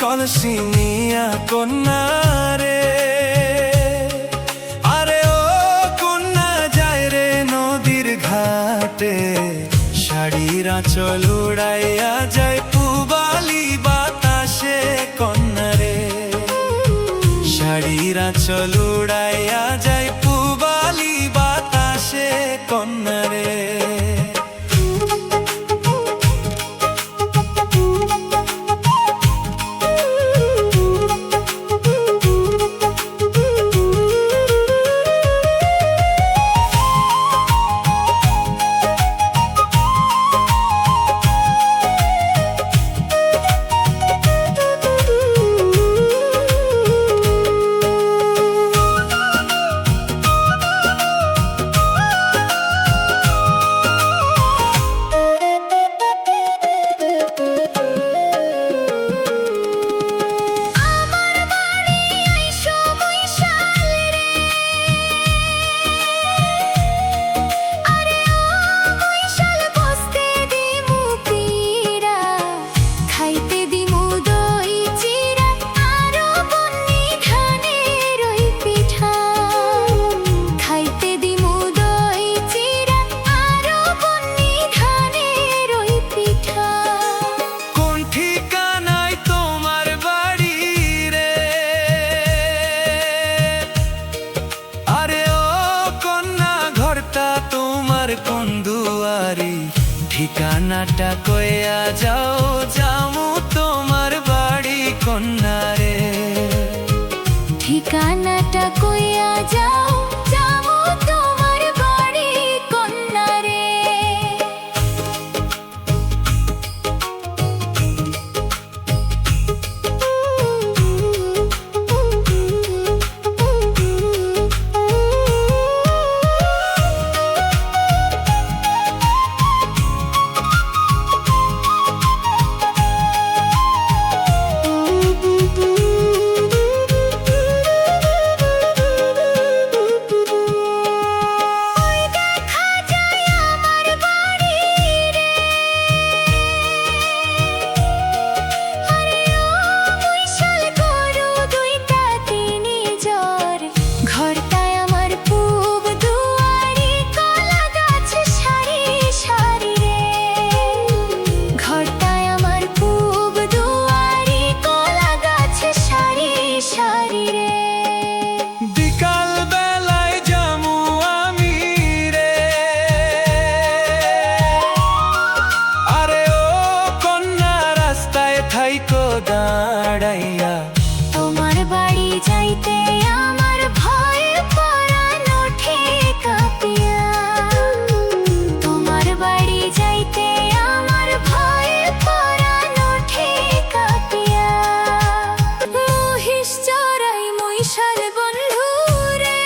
কলসি নিয়া কন্যা রে, আরে ও কন্যা যায় রে নদীর ঘাটে, শাড়ির আঁচল উড়াইয়া যায় পুবালি বাতাসে কন্যা রে, শাড়ির আঁচল উড়াইয়া যায় পুবালি বাতাসে কন্যা রে। ঠিকানাটা কইয়া যাও, যামু তোমার বাড়ি কন্যা রে, ঠিকানাটা কইয়া যাও, যামু তোমার বাড়ি কন্যা রে। দাঁড়াইয়া তোমার বাড়ি যাইতে আমার ভয় পরাণ ওঠে কাঁপিয়া, তোমার বাড়ি যাইতে আমার ভয় পরাণ ওঠে কাঁপিয়া। মহিষ চড়াই মহিষাল বন্ধু রে,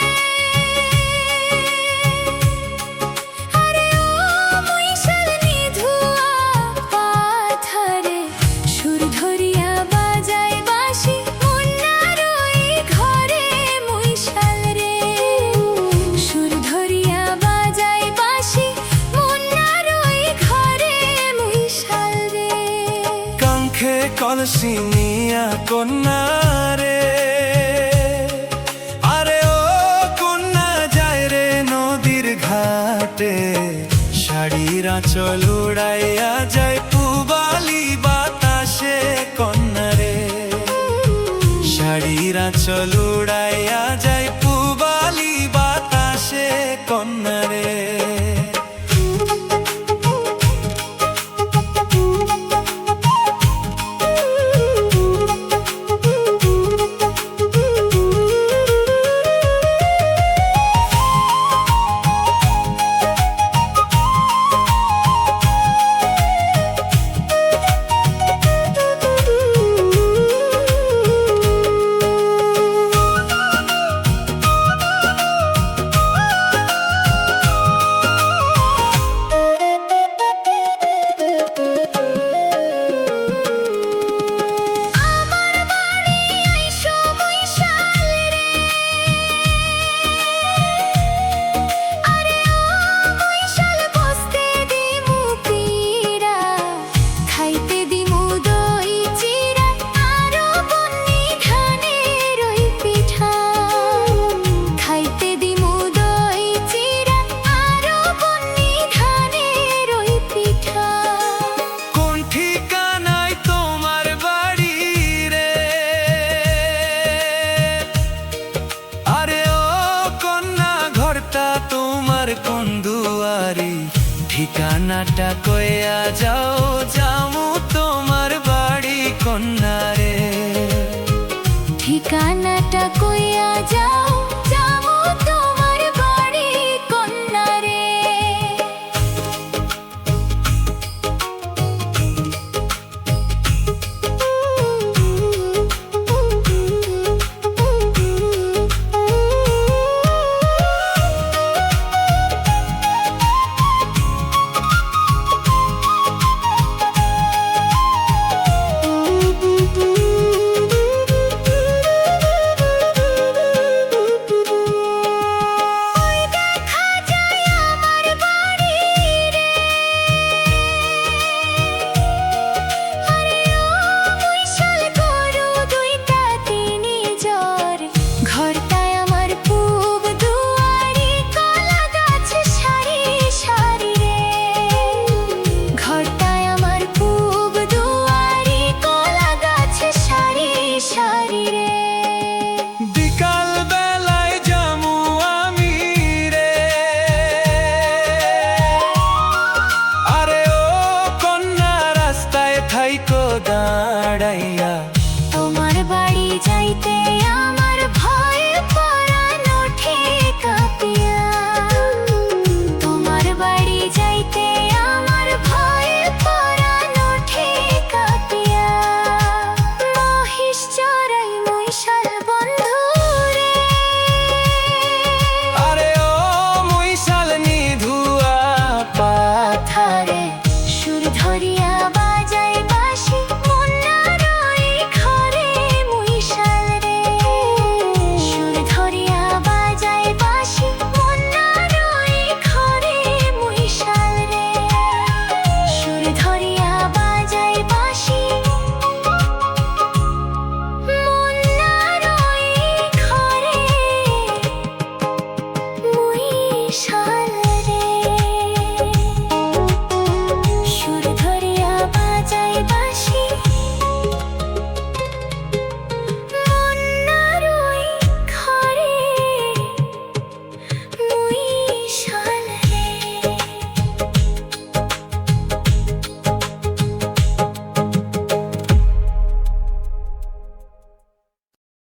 আরে ও মহিষাল নিধুয়া পাথরে, সুর ধরিয়া বাজায় বাঁশি মুন্নার ওই ঘরে মহিষাল রে, সুর ধরিয়া বাজায় বাঁশি মুন্নার ওই ঘরে মহিষাল রে। কাঙ্খে কলসি নিয়া কন্যা রে, আরে ও কন্যা যায় রে নদীর ঘাটে, শাড়ির আঁচল উড়াইয়া যায় পুবালি বাতাসে। আঁচল উড়াইয়া যায় পুবালি বাতাসে কন্যারে। কোন দুয়ারি ঠিকানাটা কইয়া যাও, যামু তোমার বাড়ি কন্যারে। ঠিকানাটা কইয়া যাও, যামু তোমার বাড়ি কন্যারে। দাঁড়াইয়া তোমার বাড়ি যাইতে